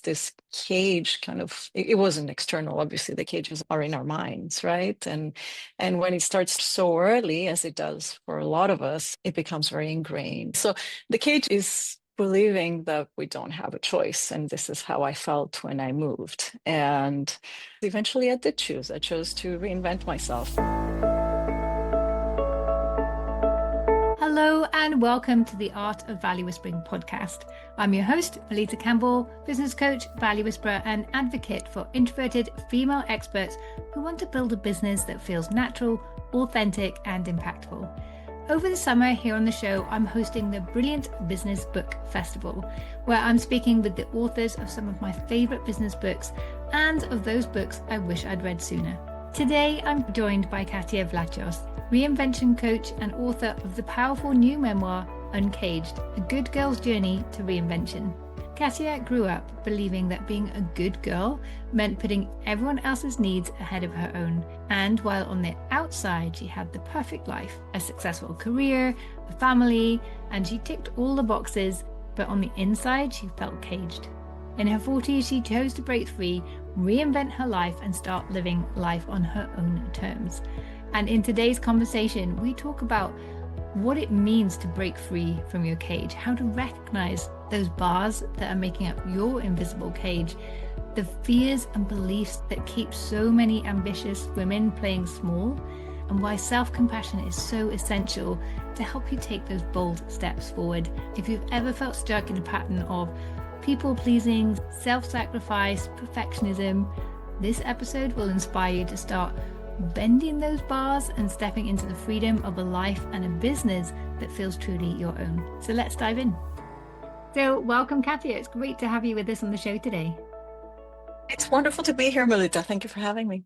this cage it wasn't external. Obviously, the cages are in our minds, right? And when it starts so early, as it does for a lot of us, it becomes very ingrained. So the cage is believing that we don't have a choice. And this is how I felt when I moved. And eventually I did choose. I chose to reinvent myself. Hello and welcome to the Art of Value Whispering podcast. I'm your host, Melitta Campbell, business coach, value whisperer, and advocate for introverted female experts who want to build a business that feels natural, authentic, and impactful. Over the summer here on the show, I'm hosting the Brilliant Business Book Festival, where I'm speaking with the authors of some of my favorite business books and of those books I wish I'd read sooner. Today, I'm joined by Katia Vlachos, Reinvention coach and author of the powerful new memoir, Uncaged, A Good Girl's Journey to Reinvention. Katia grew up believing that being a good girl meant putting everyone else's needs ahead of her own. And while on the outside, she had the perfect life, a successful career, a family, and she ticked all the boxes, but on the inside, she felt caged. In her 40s, she chose to break free, reinvent her life, and start living life on her own terms. And in today's conversation, we talk about what it means to break free from your cage, how to recognize those bars that are making up your invisible cage, the fears and beliefs that keep so many ambitious women playing small, and why self-compassion is so essential to help you take those bold steps forward. If you've ever felt stuck in a pattern of people-pleasing, self-sacrifice, perfectionism, this episode will inspire you to start bending those bars and stepping into the freedom of a life and a business that feels truly your own. So let's dive in. So welcome, Katia. It's great to have you with us on the show today. It's wonderful to be here, Melitta. Thank you for having me.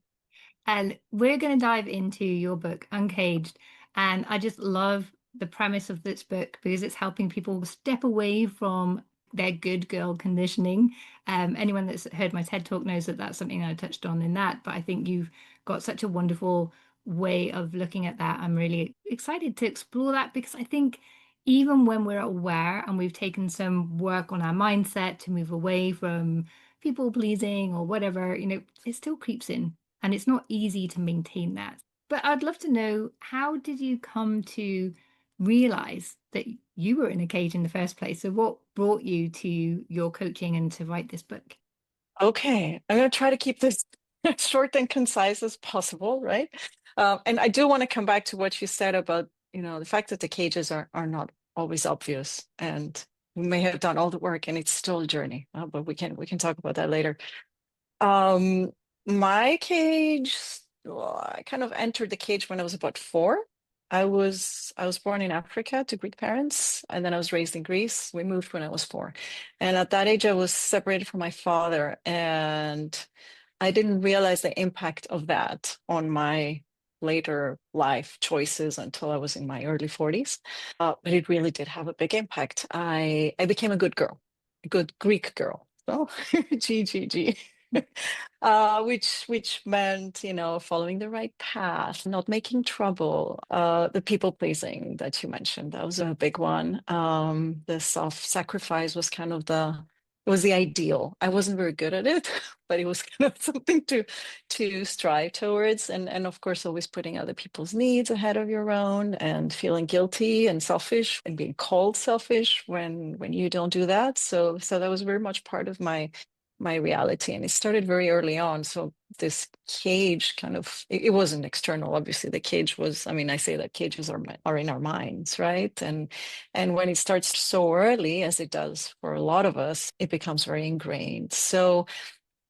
And we're going to dive into your book, Uncaged. And I just love the premise of this book because it's helping people step away from their good girl conditioning. Anyone that's heard my TED Talk knows that that's something I touched on in that, but I think you've got such a wonderful way of looking at that. I'm really excited to explore that because I think even when we're aware and we've taken some work on our mindset to move away from people pleasing or whatever, it still creeps in and it's not easy to maintain that. But I'd love to know, how did you come to realize that you were in a cage in the first place? So what brought you to your coaching and to write this book? Okay, I'm going to try to keep this short and concise as possible, right? And I do want to come back to what you said about, the fact that the cages are not always obvious, and we may have done all the work and it's still a journey, but we can talk about that later. My cage, well, I kind of entered the cage when I was about 4. I was born in Africa to Greek parents, and then I was raised in Greece. We moved when I was 4. And at that age, I was separated from my father, and I didn't realize the impact of that on my later life choices until I was in my early 40s. But it really did have a big impact. I became a good girl, a good Greek girl. So, G. Which meant, following the right path, not making trouble, the people pleasing that you mentioned. That was a big one. The self-sacrifice was kind of it was the ideal. I wasn't very good at it, but it was kind of something to strive towards. And of course, always putting other people's needs ahead of your own and feeling guilty and selfish and being called selfish when you don't do that. So that was very much part of my reality, and it started very early on. So this cage it wasn't external. Obviously, the cage was, I say that cages are in our minds, right? And when it starts so early, as it does for a lot of us, it becomes very ingrained. So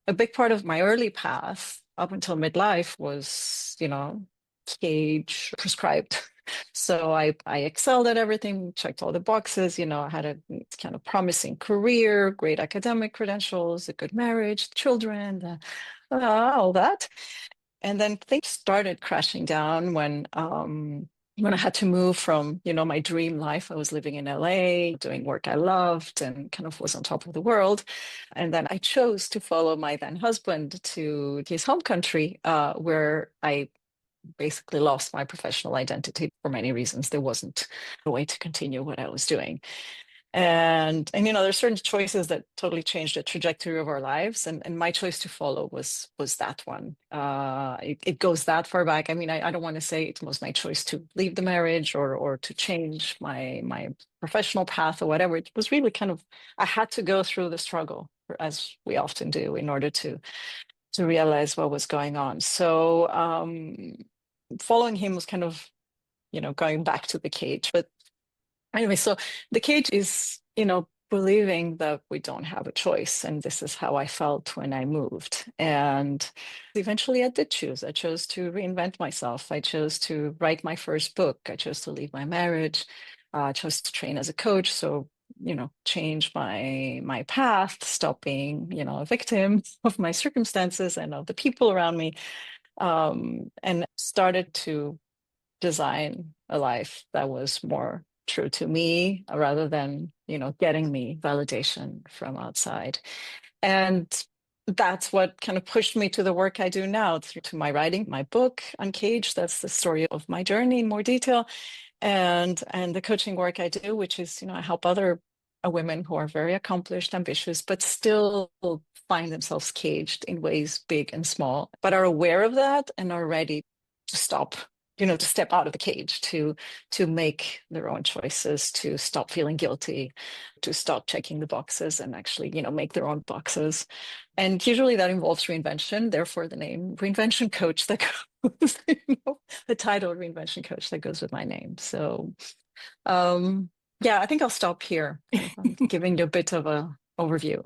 a big part of my early path up until midlife was, cage prescribed. So I excelled at everything, checked all the boxes, I had a kind of promising career, great academic credentials, a good marriage, children, all that. And then things started crashing down when I had to move from, my dream life. I was living in LA, doing work I loved and kind of was on top of the world. And then I chose to follow my then husband to his home country, where I basically lost my professional identity for many reasons. There wasn't a way to continue what I was doing. And there's certain choices that totally changed the trajectory of our lives, and my choice to follow was that one. It goes that far back. I mean, I don't want to say it was my choice to leave the marriage or to change my professional path or whatever. It was really kind of, I had to go through the struggle, as we often do, in order to realize what was going on. So following him was kind of, going back to the cage. But anyway, so the cage is, believing that we don't have a choice. And this is how I felt when I moved. And eventually I did choose. I chose to reinvent myself. I chose to write my first book. I chose to leave my marriage. I chose to train as a coach. So, change my path, stop being, a victim of my circumstances and of the people around me. And started to design a life that was more true to me rather than, getting me validation from outside. And that's what kind of pushed me to the work I do now, to my writing, my book, Uncaged. That's the story of my journey in more detail. And the coaching work I do, which is, I help other women who are very accomplished, ambitious, but still find themselves caged in ways big and small, but are aware of that and are ready to stop, to step out of the cage, to make their own choices, to stop feeling guilty, to stop checking the boxes and actually, make their own boxes. And usually that involves reinvention, therefore the name Reinvention Coach that goes, the title Reinvention Coach that goes with my name. So yeah, I think I'll stop here. Kind of, I'm giving you a bit of a overview.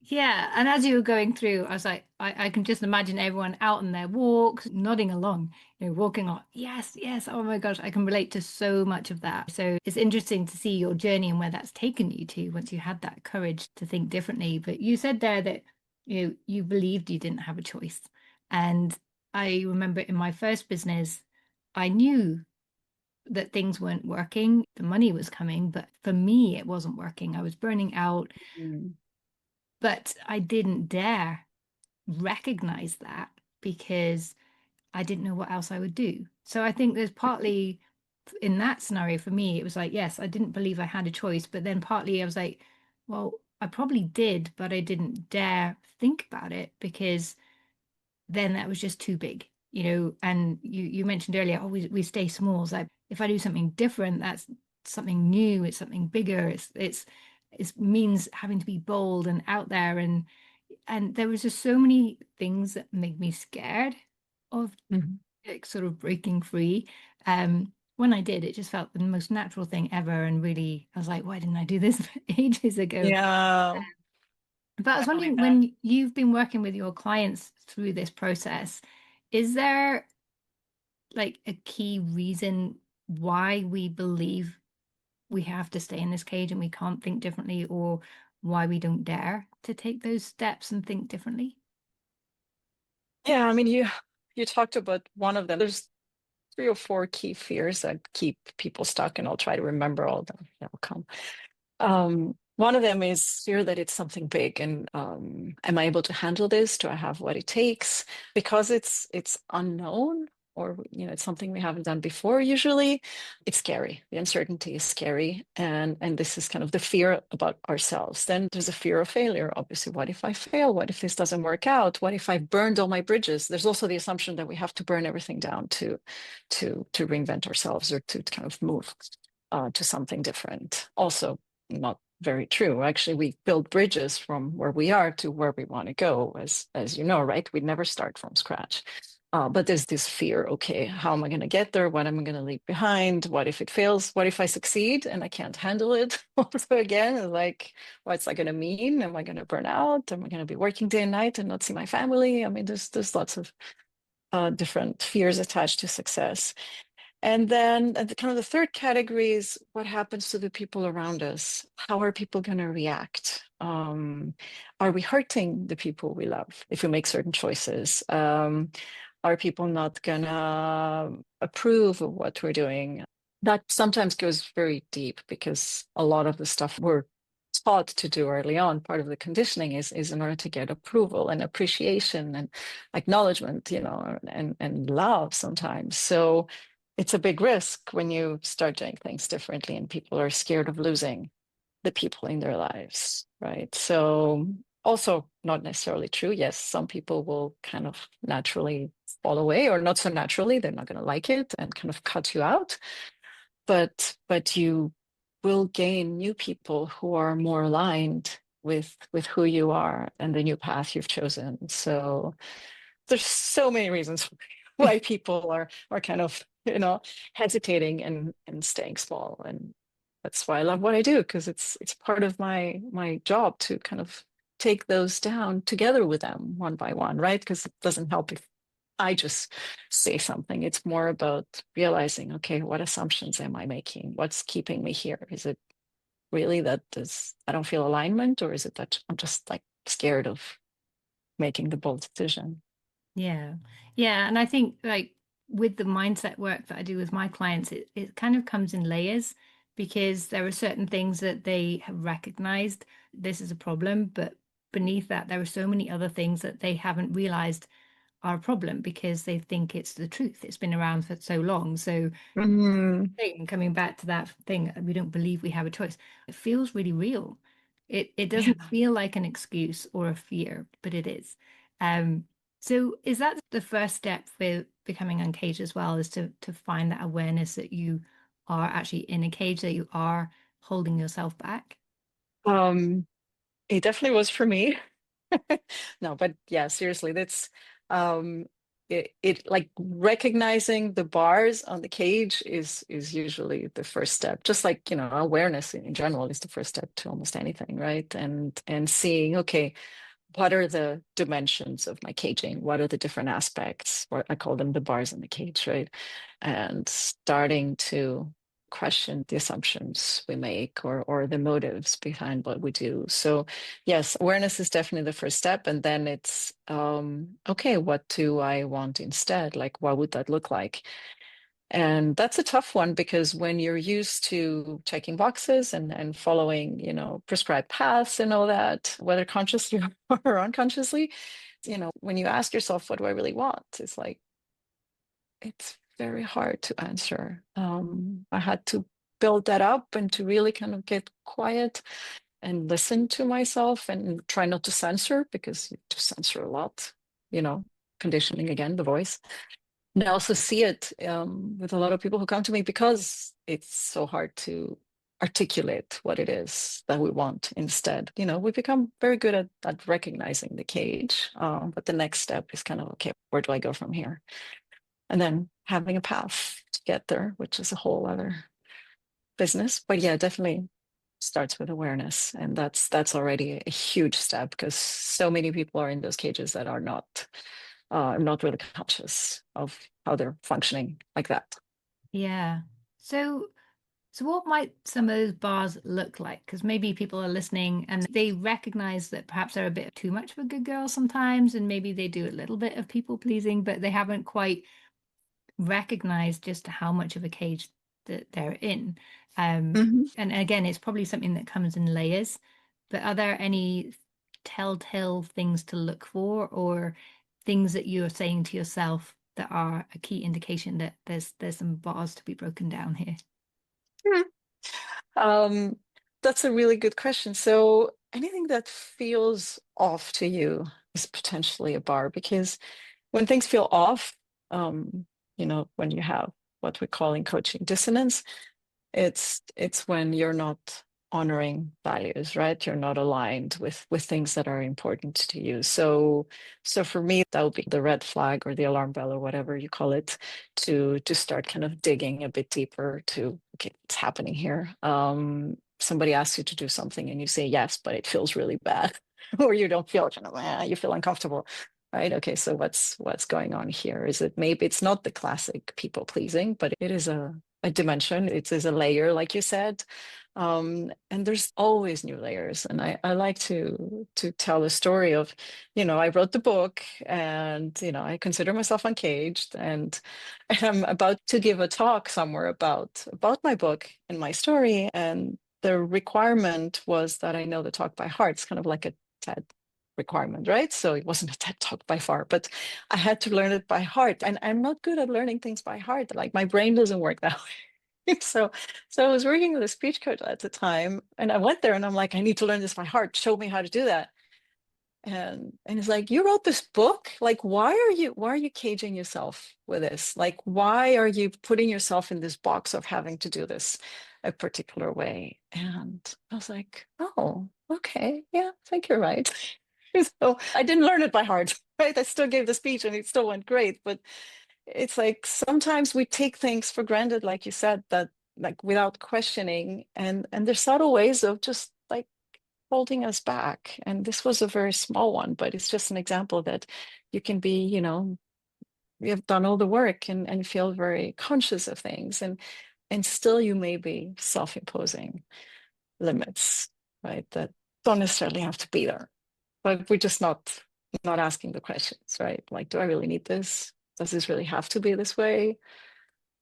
Yeah, and as you were going through, I was like, I can just imagine everyone out on their walks, nodding along, walking on. Yes, yes. Oh my gosh, I can relate to so much of that. So it's interesting to see your journey and where that's taken you to once you had that courage to think differently. But you said there that you believed you didn't have a choice. And I remember in my first business, I knew that things weren't working. The money was coming, but for me, it wasn't working. I was burning out. Mm. But I didn't dare recognize that because I didn't know what else I would do. So I think there's partly in that scenario for me, it was like, yes, I didn't believe I had a choice. But then partly I was like, well, I probably did, but I didn't dare think about it because then that was just too big, And you mentioned earlier, oh, we stay small. It's like if I do something different, that's something new, it's something bigger, it means having to be bold and out there, and there was just so many things that made me scared of Mhm. like sort of breaking free. When I did, it just felt the most natural thing ever, and really I was like, why didn't I do this ages ago? Yeah. But I was Oh, wondering, yeah. when you've been working with your clients through this process, is there like a key reason why we believe we have to stay in this cage and we can't think differently, or why we don't dare to take those steps and think differently? Yeah, I mean, you talked about one of them. There's three or four key fears that keep people stuck, and I'll try to remember all of them. They'll come. One of them is fear that it's something big, and am I able to handle this? Do I have what it takes? Because it's unknown, or it's something we haven't done before. Usually, it's scary. The uncertainty is scary, and this is kind of the fear about ourselves. Then there's a fear of failure. Obviously, what if I fail? What if this doesn't work out? What if I burned all my bridges? There's also the assumption that we have to burn everything down to reinvent ourselves, or to kind of move to something different. Also, not very true. Actually, we build bridges from where we are to where we want to go, as you know, right? We never start from scratch. But there's this fear, okay, how am I going to get there? What am I going to leave behind? What if it fails? What if I succeed and I can't handle it? Also, again, like, what's that going to mean? Am I going to burn out? Am I going to be working day and night and not see my family? I mean, there's lots of different fears attached to success. And then kind of the third category is what happens to the people around us. How are people going to react? Are we hurting the people we love if we make certain choices? Are people not going to approve of what we're doing? That sometimes goes very deep, because a lot of the stuff we're taught to do early on, part of the conditioning is in order to get approval and appreciation and acknowledgement, and love sometimes. So it's a big risk when you start doing things differently and people are scared of losing. the people in their lives, right? So also not necessarily true. Yes, some people will kind of naturally fall away, or not so naturally, they're not going to like it and kind of cut you out. But you will gain new people who are more aligned with who you are and the new path you've chosen. So there's so many reasons why people are kind of, hesitating and staying small. And that's why I love what I do, because it's part of my job to kind of take those down together with them one by one, right? Because it doesn't help if I just say something. It's more about realizing, okay, what assumptions am I making? What's keeping me here? Is it really that I don't feel alignment, or is it that I'm just like scared of making the bold decision? Yeah. Yeah. And I think like with the mindset work that I do with my clients, it kind of comes in layers because there are certain things that they have recognized this is a problem, but beneath that, there are so many other things that they haven't realized are a problem because they think it's the truth. It's been around for so long. So Mm, coming back to that thing, we don't believe we have a choice. It feels really real. It yeah. doesn't feel like an excuse or a fear, but it is. Um, so is that the first step for becoming uncaged as well, is to find that awareness that you are actually in a cage, that you are holding yourself back? Um, it definitely was for me. No, but yeah, seriously, that's um it like recognizing the bars on the cage is usually the first step. Just like, awareness in general is the first step to almost anything, right? And seeing, okay, what are the dimensions of my caging? What are the different aspects? Or I call them the bars in the cage, right? And starting to question the assumptions we make, or the motives behind what we do. So yes, awareness is definitely the first step. And then it's okay, what do I want instead? Like, what would that look like? And that's a tough one, because when you're used to checking boxes and following, prescribed paths and all that, whether consciously or unconsciously, when you ask yourself, what do I really want? It's like, it's very hard to answer. I had to build that up and to really kind of get quiet and listen to myself and try not to censor, because you have to censor a lot, you know, conditioning again, the voice. And I also see it with a lot of people who come to me, because it's so hard to articulate what it is that we want instead. We become very good at recognizing the cage, but the next step is kind of, okay, where do I go from here? And then having a path to get there, which is a whole other business. But yeah, definitely starts with awareness, and that's already a huge step, because so many people are in those cages that are not really conscious of how they're functioning like that. Yeah. So So what might some of those bars look like? Because maybe people are listening and they recognize that perhaps they're a bit too much of a good girl sometimes, and maybe they do a little bit of people pleasing, but they haven't quite recognized just how much of a cage that they're in. Mhm. And again, it's probably something that comes in layers, but are there any telltale things to look for, or things that you're saying to yourself that are a key indication that there's some bars to be broken down here? Mhm. Um, that's a really good question. So anything that feels off to you is potentially a bar, because when things feel off, when you have what we call in coaching dissonance, it's when you're not honoring values, right? You're not aligned with things that are important to you. So for me, that would be the red flag, or the alarm bell, or whatever you call it, to start kind of digging a bit deeper to, okay, what's happening here? Somebody asks you to do something and you say yes, but it feels really bad, or you don't feel kind of, you feel uncomfortable. Right. Okay. So what's going on here? Is it, maybe it's not the classic people pleasing, but it is a dimension. It is a layer, like you said. And there's always new layers. And I like to tell the story of, I wrote the book, and, I consider myself uncaged, and I'm about to give a talk somewhere about my book and my story. And the requirement was that I know the talk by heart. It's kind of like a TED requirement, right? So it wasn't a TED talk by far, but I had to learn it by heart. And I'm not good at learning things by heart. Like, my brain doesn't work that way. So, so I was working with a speech coach at the time, and I went there and I'm like, I need to learn this by heart. Show me how to do that. And it's like, you wrote this book? Like, why are you caging yourself with this? Like, why are you putting yourself in this box of having to do this a particular way? And I was like, oh, okay, yeah, I think you're right. So I didn't learn it by heart, right? I still gave the speech and it still went great. But it's like sometimes we take things for granted, like you said, that like without questioning, and there's subtle ways of just like holding us back. And this was a very small one, but it's just an example that you can be, you have done all the work and feel very conscious of things, and still you may be self-imposing limits, right? That don't necessarily have to be there, but we're just not asking the questions, right? Like, do I really need this? Does this really have to be this way?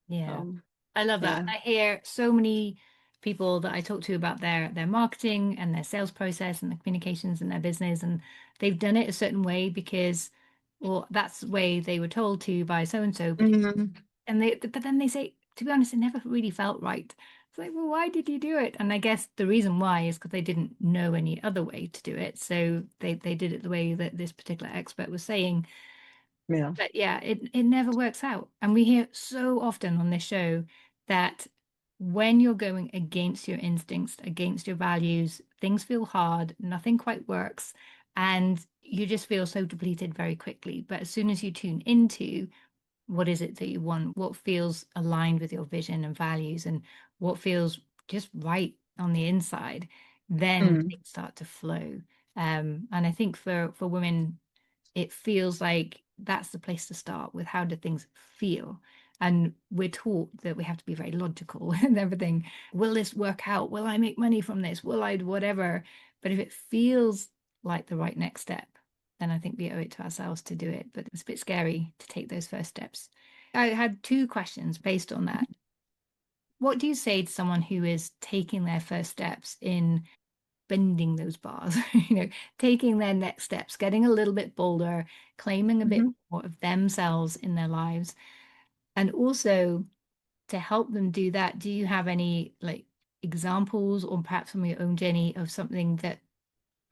Yeah. Um, I love that. yeah. I hear so many people that I talk to about their marketing and their sales process and the communications in their business, and they've done it a certain way because, well, that's the way they were told to by so and so, Mhm. but then they say, to be honest, it never really felt right. It's like, well, why did you do it? And I guess the reason why is because they didn't know any other way to do it, so they did it the way that this particular expert was saying. Yeah. But yeah, it never works out. And we hear so often on this show that when you're going against your instincts, against your values, things feel hard, nothing quite works, and you just feel so depleted very quickly. But as soon as you tune into what is it that you want, what feels aligned with your vision and values, and what feels just right on the inside, then Mm. things start to flow. And I think for women, it feels like that's the place to start with. How do things feel? And we're taught that we have to be very logical and everything. Will this work out? Will I make money from this? Will I whatever? But if it feels like the right next step, then I think we owe it to ourselves to do it. But it's a bit scary to take those first steps. I had two questions based on that. What do you say to someone who is taking their first steps in bending those bars, taking their next steps, getting a little bit bolder, claiming a bit Mhm. more of themselves in their lives? And also to help them do that, do you have any like examples or perhaps from your own journey of something that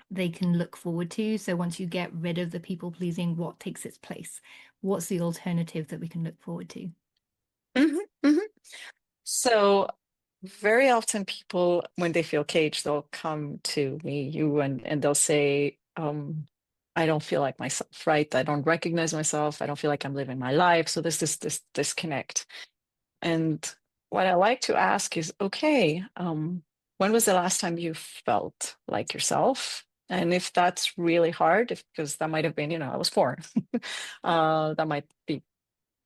they can look forward to? So once you get rid of the people pleasing, what takes its place? What's the alternative that we can look forward to? Mhm. Mhm. So very often people, when they feel caged, they'll come to me, you, and they'll say, I don't feel like myself, right? I don't recognize myself. I don't feel like I'm living my life. So there's this disconnect. And what I like to ask is, okay, when was the last time you felt like yourself? And if that's really hard, if because that might have been, I was four, that might be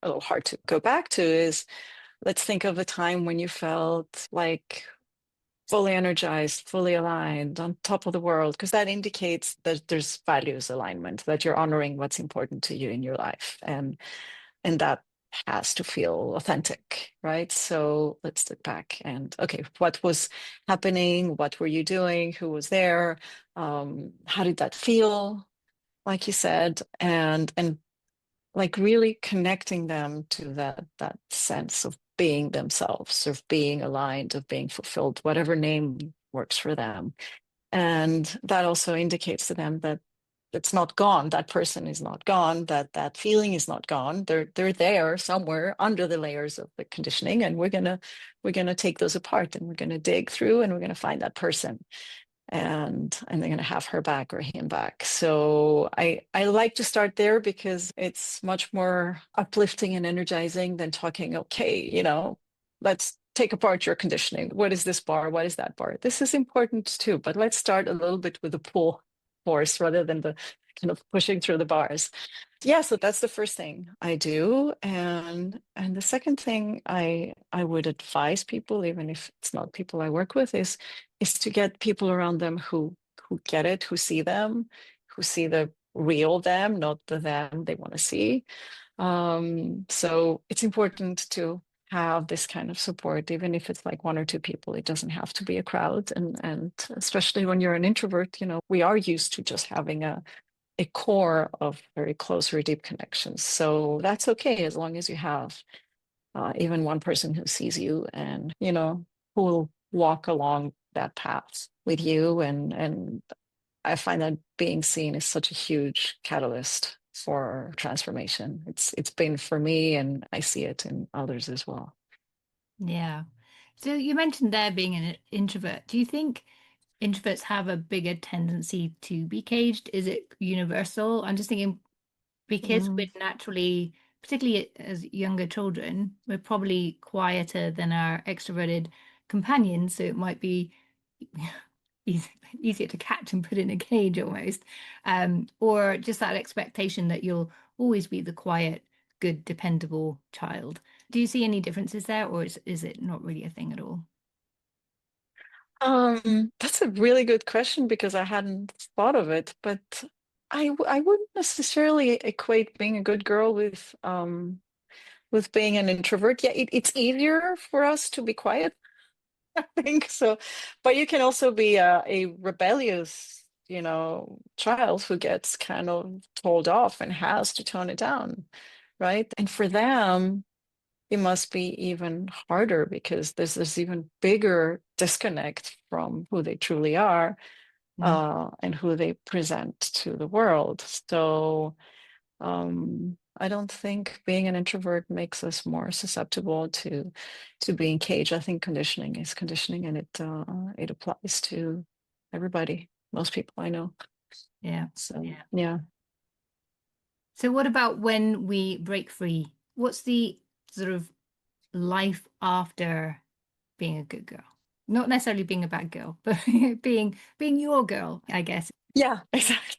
a little hard to go back to, is let's think of a time when you felt like fully energized, fully aligned, on top of the world, because that indicates that there's values alignment, that you're honoring what's important to you in your life. And that has to feel authentic, right? So let's look back and okay, what was happening? What were you doing? Who was there? How did that feel? Like you said, and like really connecting them to that sense of being themselves, of being aligned, of being fulfilled, whatever name works for them. And that also indicates to them that it's not gone. That person is not gone. That feeling is not gone. They're there somewhere under the layers of the conditioning, and we're gonna take those apart, and we're gonna dig through, and we're gonna find that person, and they're going to have her back or him back. So I like to start there because it's much more uplifting and energizing than talking, okay, let's take apart your conditioning. What is this bar? What is that bar? This is important too, but let's start a little bit with the pull force rather than the kind of pushing through the bars. Yeah, so that's the first thing I do. And the second thing I would advise people, even if it's not people I work with, is to get people around them who get it, who see them, who see the real them, not the them they want to see. So it's important to have this kind of support, even if it's like one or two people. It doesn't have to be a crowd. And especially when you're an introvert, we are used to just having a core of very close or deep connections. So that's okay as long as you have even one person who sees you and, who will walk along that path with you. And I find that being seen is such a huge catalyst for transformation. It's been for me, and I see it in others as well. Yeah. So you mentioned there being an introvert. Do you think introverts have a bigger tendency to be caged? Is it universal? I'm just thinking because we're Mm. naturally, particularly as younger children, we're probably quieter than our extroverted companions. So it might be eas- easier to catch and put in a cage almost. Or just that expectation that you'll always be the quiet, good, dependable child. Do you see any differences there, or is it not really a thing at all? That's a really good question because I hadn't thought of it, but I wouldn't necessarily equate being a good girl with being an introvert. Yeah, it's easier for us to be quiet, I think so. But you can also be a rebellious, child who gets kind of told off and has to tone it down, right? And for them, it must be even harder because there's this even bigger disconnect from who they truly are, Mm. and who they present to the world. So I don't think being an introvert makes us more susceptible to being caged. I think conditioning is conditioning, and it applies to everybody, most people I know. Yeah. So yeah. So what about when we break free? What's the sort of life after being a good girl? Not necessarily being a bad girl, but being your girl, I guess. Yeah, exactly.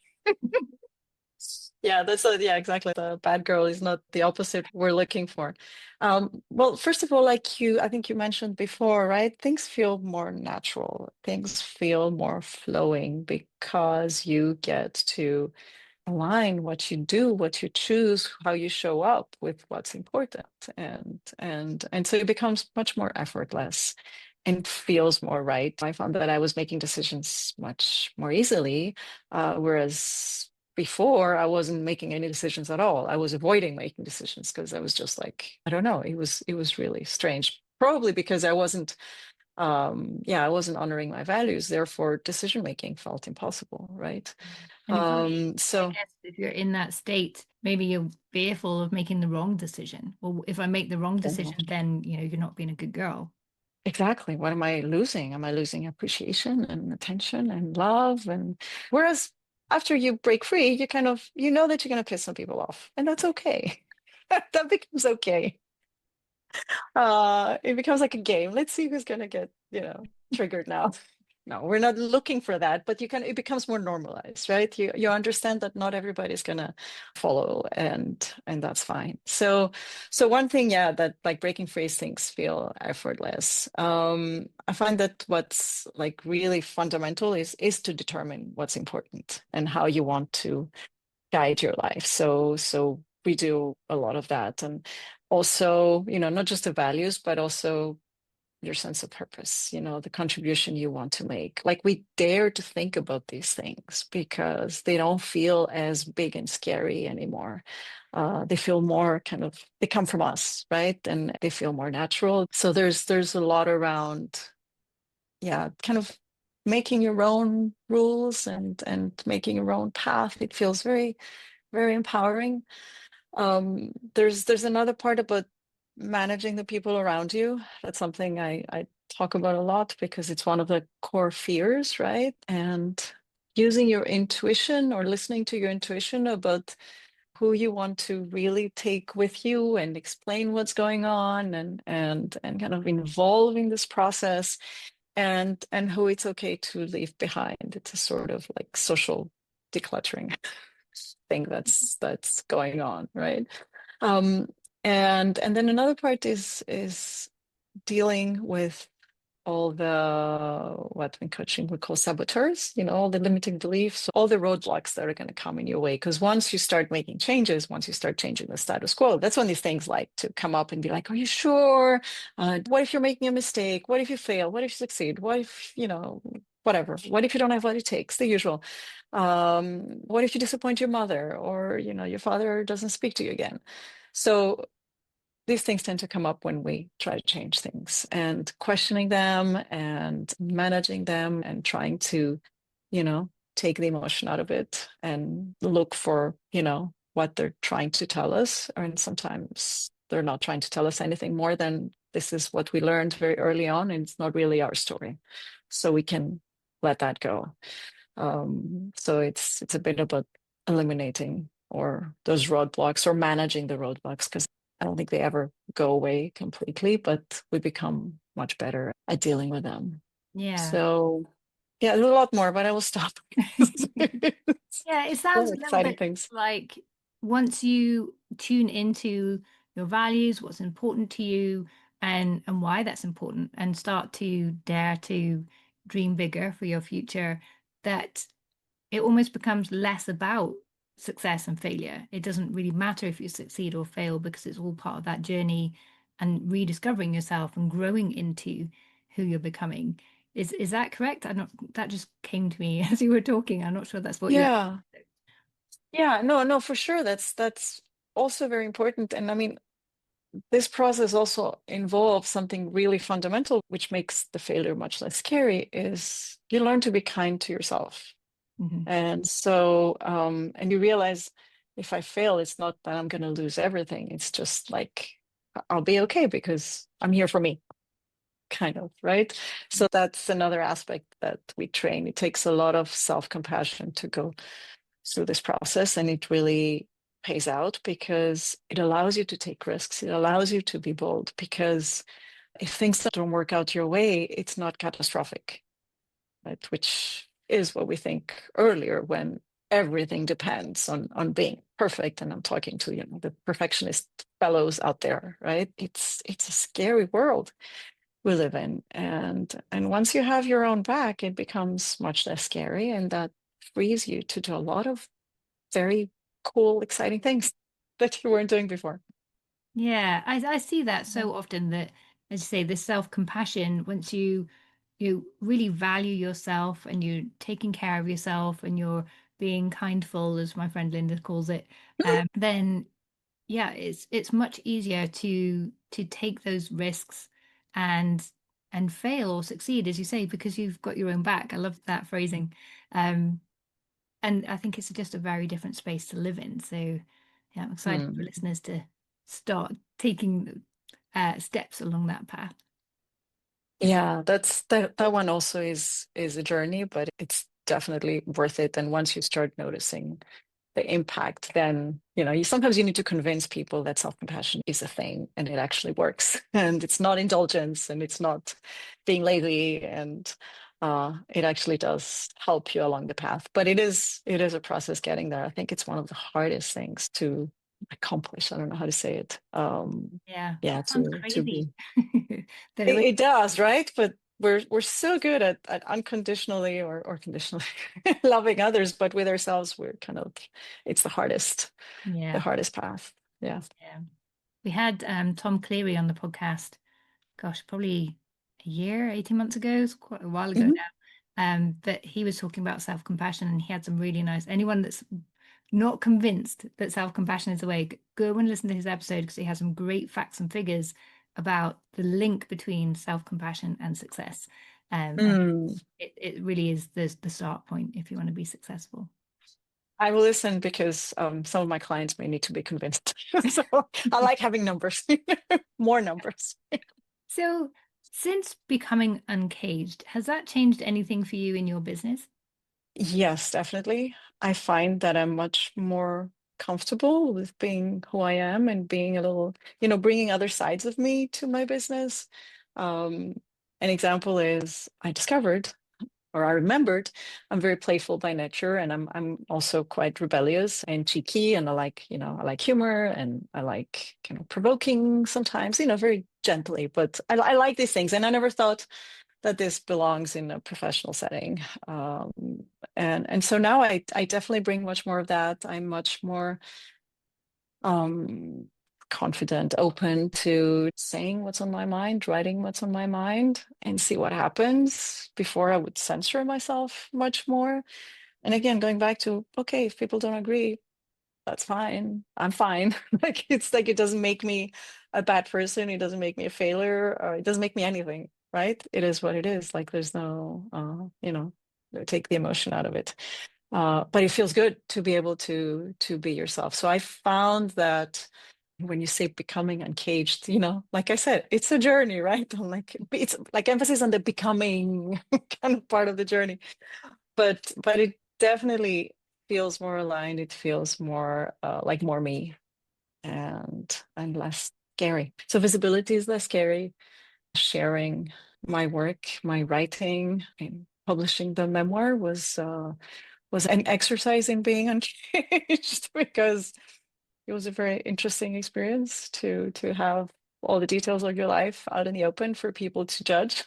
Yeah, yeah, exactly. The bad girl is not the opposite we're looking for. Well, first of all, I think you mentioned before, right? Things feel more natural. Things feel more flowing because you get to align what you do, what you choose, how you show up with what's important. And so it becomes much more effortless and feels more right. I found that I was making decisions much more easily, whereas before I wasn't making any decisions at all. I was avoiding making decisions because I was just like, I don't know, it was really strange. Probably because I wasn't honoring my values, therefore decision making felt impossible, right? And if you're, I So guess, if you're in that state, maybe you're fearful of making the wrong decision. Well, if I make the wrong decision, then, you're not being a good girl. exactly, what am I losing? Am I losing appreciation and attention and love? And whereas after you break free, you kind of you know that you're going to piss some people off, and that's okay. That becomes okay. It becomes like a game. Let's see who's going to get triggered now. No, we're not looking for that, but it becomes more normalized, right? You understand that not everybody's gonna follow, and that's fine. So one thing, yeah, that like breaking free things feel effortless. I find that what's like really fundamental is to determine what's important and how you want to guide your life. So we do a lot of that, and also, not just the values, but also your sense of purpose, the contribution you want to make. Like we dare to think about these things because they don't feel as big and scary anymore. They feel more they come from us, right? And they feel more natural. So there's a lot around, yeah, kind of making your own rules and making your own path. It feels very, very empowering. There's another part about managing the people around you. That's something I talk about a lot because it's one of the core fears, right? And using your intuition or listening to your intuition about who you want to really take with you and explain what's going on and kind of involving this process and who it's okay to leave behind. It's a sort of like social decluttering thing that's going on, right? Um, and then another part is dealing with all the what in coaching we call saboteurs, all the limiting beliefs, all the roadblocks that are going to come in your way. Because once you start making changes, once you start changing the status quo, that's when these things like to come up and be like, are you sure? What if you're making a mistake? What if you fail? What if you succeed? What if, whatever? What if you don't have what it takes? The usual. What if you disappoint your mother or, your father doesn't speak to you again? So these things tend to come up when we try to change things, and questioning them and managing them and trying to, you know, take the emotion out of it and look for, you know, what they're trying to tell us. And sometimes they're not trying to tell us anything more than this is what we learned very early on, and it's not really our story. So we can let that go. So it's a bit about eliminating or those roadblocks or managing the roadblocks, because I don't think they ever go away completely, but we become much better at dealing with them. Yeah. So yeah, there's a lot more, but I will stop. Yeah, it sounds Very a little exciting bit things. like once you tune into your values, what's important to you, and why that's important, and start to dare to dream bigger for your future, that it almost becomes less about success and failure. It doesn't really matter if you succeed or fail because it's all part of that journey and rediscovering yourself and growing into who you're becoming. Is that correct? I don't, that just came to me as you were talking. I'm not sure that's what you're. Yeah. Yeah, no, no, for sure. That's also very important. And I mean, this process also involves something really fundamental, which makes the failure much less scary, is you learn to be kind to yourself. Mhm. And so, and you realize if I fail, it's not that I'm going to lose everything. It's just like I'll be okay because I'm here for me, kind of, right? So that's another aspect that we train. It takes a lot of self-compassion to go through this process, and it really pays out because it allows you to take risks. It allows you to be bold because if things don't work out your way, it's not catastrophic, right? Which is what we think earlier when everything depends on being perfect. And I'm talking to, you know, the perfectionist fellows out there, right? It's a scary world we live in. And once you have your own back, it becomes much less scary. And that frees you to do a lot of very cool, exciting things that you weren't doing before. Yeah, I see that so often that, as you say, this self-compassion, once you really value yourself and you're taking care of yourself and you're being kindful, as my friend Linda calls it, then yeah, it's much easier to take those risks and fail or succeed, as you say, because you've got your own back. I love that phrasing. Um, and I think it's just a very different space to live in. So yeah, I'm excited for Hmm. listeners to start taking steps along that path. Yeah, that one also is a journey, but it's definitely worth it. And once you start noticing the impact, then you know you sometimes you need to convince people that self-compassion is a thing and it actually works, and it's not indulgence and it's not being lazy, and it actually does help you along the path. But it is a process getting there. I think it's one of the hardest things to accomplish. I don't know how to say it. Yeah, Yeah, it sounds to crazy be. that it It, would. it does, right? But we're so good at unconditionally or conditionally loving others, but with ourselves, we're kind of it's the Yeah, hardest path. Yeah. yeah. We had Tom Cleary on the podcast, gosh, probably a year, 18 months ago. It's quite a while ago Mhm. now. But he was talking about self-compassion and he had some really nice, anyone that's not convinced that self-compassion is the way, go and listen to his episode because he has some great facts and figures about the link between self-compassion and success. And Mm. it really is the start point if you want to be successful. I will listen because some of my clients may need to be convinced. So I like having numbers, more numbers. So, since becoming uncaged, has that changed anything for you in your business? Yes, definitely. I find that I'm much more comfortable with being who I am and being a little, bringing other sides of me to my business. Um, an example is I discovered or I remembered I'm very playful by nature, and I'm also quite rebellious and cheeky, and I like humor, and I like kind of provoking sometimes, very gently, but I like these things. And I never thought that this belongs in a professional setting. And so now I definitely bring much more of that. I'm much more um, confident, open to saying what's on my mind, writing what's on my mind, and see what happens. Before I would censor myself much more. And again, going back to, okay, if people don't agree, That's fine. I'm fine. Like it's like it doesn't make me a bad person. It doesn't make me a failure, or it doesn't make me anything, right? It is what it is. Like there's no, take the emotion out of it. But it feels good to be able to be yourself. So I found that when you say becoming uncaged, like I said, it's a journey, right? I'm like it's like emphasis on the becoming kind of part of the journey. But it definitely feels more aligned. It feels more like more me and less scary. So visibility is less scary. Sharing my work, my writing, and publishing the memoir was an exercise in being uncaged because it was a very interesting experience to have all the details of your life out in the open for people to judge.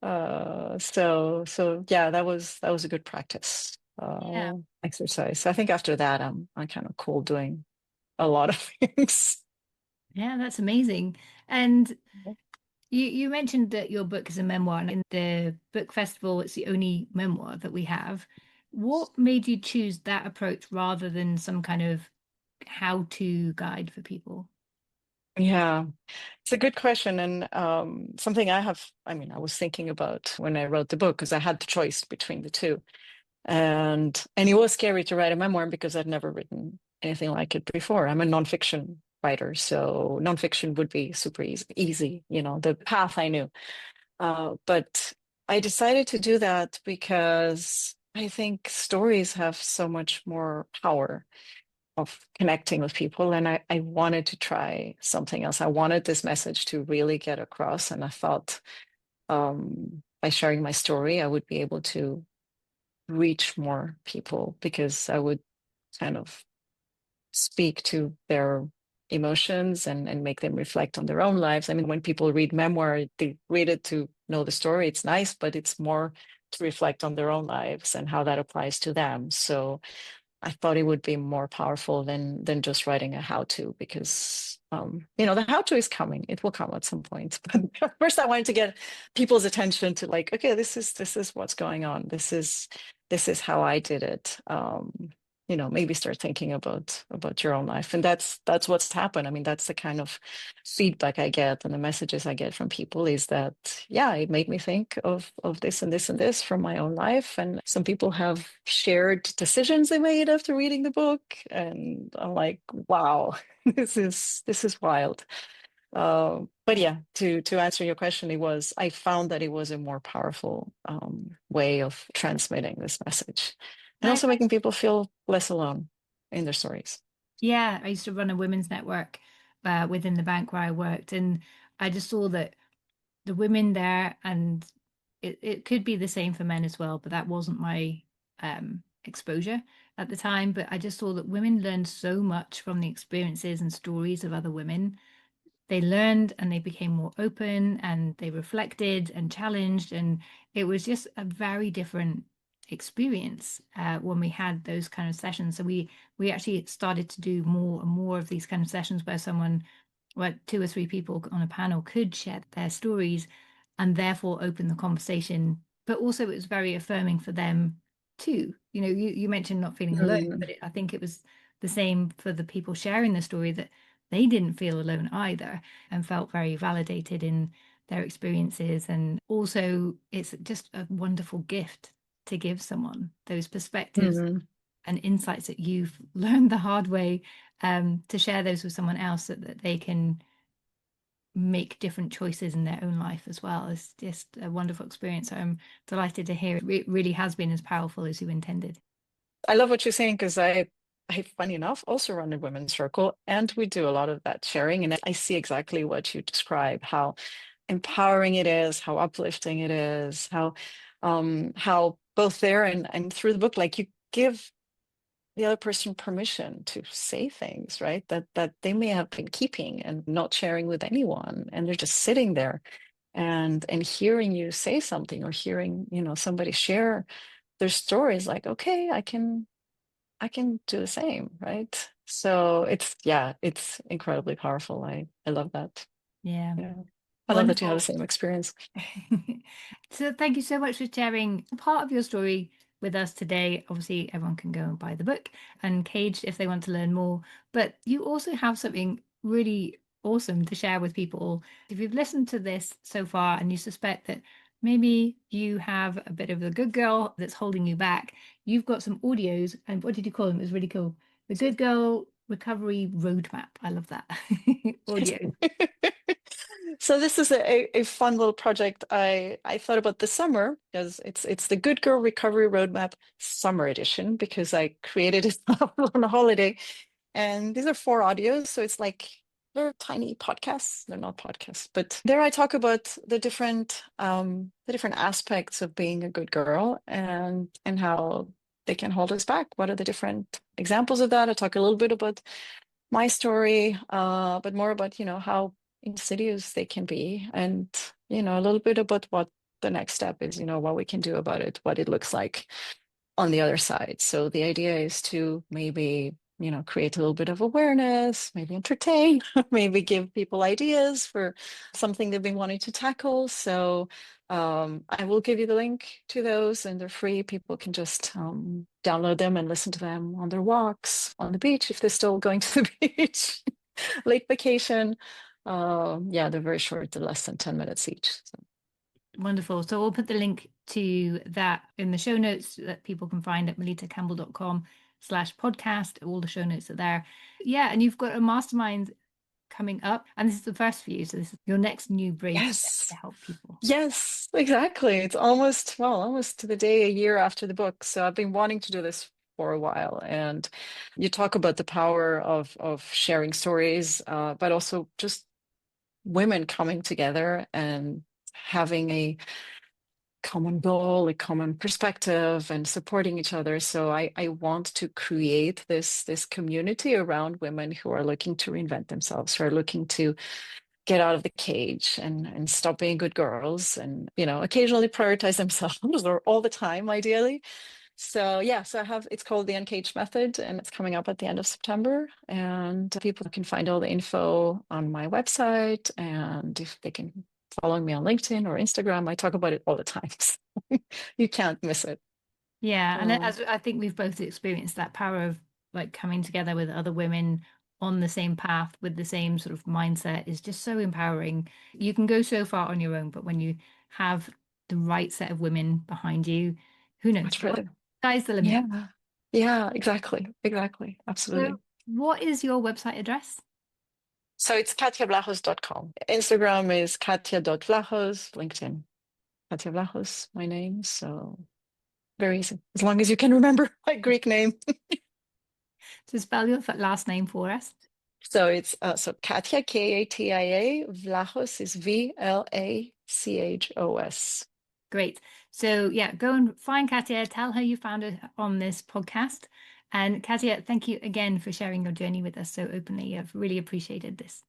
So yeah, that was a good practice Yeah. exercise. I think after that, I'm kind of cool doing a lot of things. Yeah, that's amazing. And you mentioned that your book is a memoir, and in the book festival, it's the only memoir that we have. What made you choose that approach rather than some kind of how-to guide for people? Yeah, it's a good question and something I mean, I was thinking about when I wrote the book because I had the choice between the two. And it was scary to write a memoir because I'd never written anything like it before. I'm a nonfiction writer, so nonfiction would be super easy, the path I knew. But I decided to do that because I think stories have so much more power of connecting with people. And I wanted to try something else. I wanted this message to really get across. And I thought by sharing my story, I would be able to reach more people because I would kind of speak to their emotions and make them reflect on their own lives. I mean, when people read memoir, they read it to know the story. It's nice, but it's more to reflect on their own lives and how that applies to them. So I thought it would be more powerful than just writing a how-to because the how-to is coming. It will come at some point. But first I wanted to get people's attention to like, okay, this is what's going on. This is how I did it. Maybe start thinking about your own life. And that's what's happened. I mean, that's the kind of feedback I get and the messages I get from people is that, yeah, it made me think of this and this and this from my own life. And some people have shared decisions they made after reading the book. And I'm like, wow, this is wild. But yeah, to answer your question, I found that it was a more powerful way of transmitting this message and I, also making people feel less alone in their stories. yeah, I used to run a women's network within the bank where I worked, and I just saw that the women there, and it could be the same for men as well, but that wasn't my exposure at the time. But I just saw that women learned so much from the experiences and stories of other women. They learned and they became more open and they reflected and challenged. And it was just a very different experience when we had those kind of sessions. So we actually started to do more and more of these kind of sessions where someone, where two or three people on a panel could share their stories and therefore open the conversation. But also it was very affirming for them too. You mentioned not feeling alone, Mm, but I think it was the same for the people sharing the story, that they didn't feel alone either and felt very validated in their experiences. And also, it's just a wonderful gift to give someone those perspectives mm, and insights that you've learned the hard way, to share those with someone else, that they can make different choices in their own life as well. It's just a wonderful experience. So I'm delighted to hear it really has been as powerful as you intended. I love what you're saying because I, funny enough, also run a women's circle, and we do a lot of that sharing. And I see exactly what you describe, how empowering it is, how uplifting it is, how both there and through the book, like you give the other person permission to say things, right? That they may have been keeping and not sharing with anyone, and they're just sitting there and hearing you say something or hearing, somebody share their stories, like, okay, I can do the same, right? So it's incredibly powerful. I love that. Yeah, Yeah. I love that you have the wonderful. same experience. So thank you so much for sharing part of your story with us today. Obviously, everyone can go and buy the book, Uncaged, if they want to learn more. But you also have something really awesome to share with people. If you've listened to this so far and you suspect that maybe you have a bit of the good girl that's holding you back, you've got some audios. And what did you call them? It was really cool. The Good Girl Recovery Roadmap. I love that. Audio. So this is a fun little project I thought about this summer, because it's the Good Girl Recovery Roadmap Summer Edition, because I created it on a holiday. And these are 4 audios, so it's like they're tiny podcasts. They're not podcasts, but there I talk about the different aspects of being a good girl, and how they can hold us back. What are the different examples of that? I talk a little bit about my story, but more about, how insidious they can be, and, a little bit about what the next step is, what we can do about it, what it looks like on the other side. So the idea is to maybe, create a little bit of awareness, maybe entertain, maybe give people ideas for something they've been wanting to tackle. So I will give you the link to those, and they're free. People can just download them and listen to them on their walks on the beach, if they're still going to the beach, late vacation. Yeah, they're very short. They're less than 10 minutes each. So. Wonderful. So we'll put the link to that in the show notes that people can find at melittacampbell.com/podcast. All the show notes are there. Yeah. And you've got a mastermind coming up, and this is the first for you. So this is your next new brave Yes. step to help people. Yes, exactly. It's almost to the day, a year after the book. So I've been wanting to do this for a while. And you talk about the power of sharing stories, but also just women coming together and having a common goal, a common perspective, and supporting each other. So I want to create this community around women who are looking to reinvent themselves, who are looking to get out of the cage and stop being good girls, and, occasionally prioritize themselves, or all the time, ideally. So yeah, it's called the Uncaged Method, and it's coming up at the end of September. And people can find all the info on my website, and if they can follow me on LinkedIn or Instagram, I talk about it all the time. So you can't miss it. Yeah. And as I think we've both experienced, that power of like coming together with other women on the same path with the same sort of mindset is just so empowering. You can go so far on your own, but when you have the right set of women behind you, who knows? Much further. Sky's the limit. Yeah, exactly. Absolutely. So what is your website address? So it's katiavlachos.com. Instagram is katia.vlachos. LinkedIn, Katia Vlachos, my name. So very easy, as long as you can remember my Greek name. So spell your last name for us. So it's Katia, Katia, Vlachos is Vlachos. Great. So yeah, go and find Katia, tell her you found her on this podcast. And Katia, thank you again for sharing your journey with us so openly. I've really appreciated this.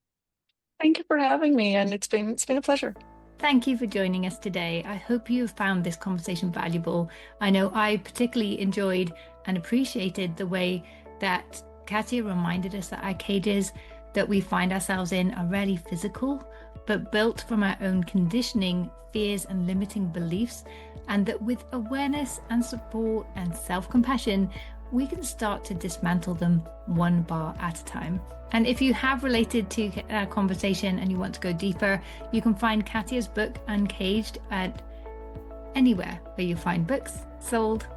Thank you for having me, and it's been a pleasure. Thank you for joining us today. I hope you have found this conversation valuable. I know I particularly enjoyed and appreciated the way that Katia reminded us that our cages that we find ourselves in are rarely physical, but built from our own conditioning, fears, and limiting beliefs, and that with awareness and support and self-compassion, we can start to dismantle them one bar at a time. And if you have related to our conversation and you want to go deeper, you can find Katia's book, Uncaged, at anywhere where you find books sold,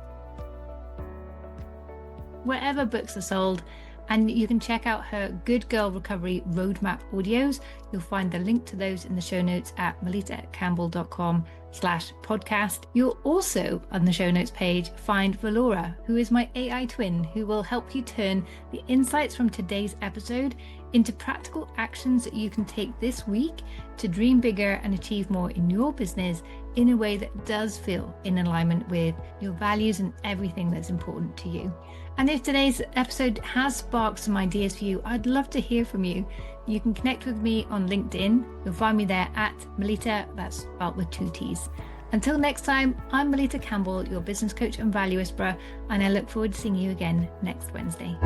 wherever books are sold. And you can check out her Good Girl Recovery Roadmap audios. You'll find the link to those in the show notes at melittacampbell.com/podcast. You'll also, on the show notes page, find Valora, who is my AI twin, who will help you turn the insights from today's episode into practical actions that you can take this week to dream bigger and achieve more in your business in a way that does feel in alignment with your values and everything that's important to you. And if today's episode has sparked some ideas for you, I'd love to hear from you. You can connect with me on LinkedIn. You'll find me there at Melitta, that's spelled with 2 T's. Until next time, I'm Melitta Campbell, your business coach and value whisperer, and I look forward to seeing you again next Wednesday.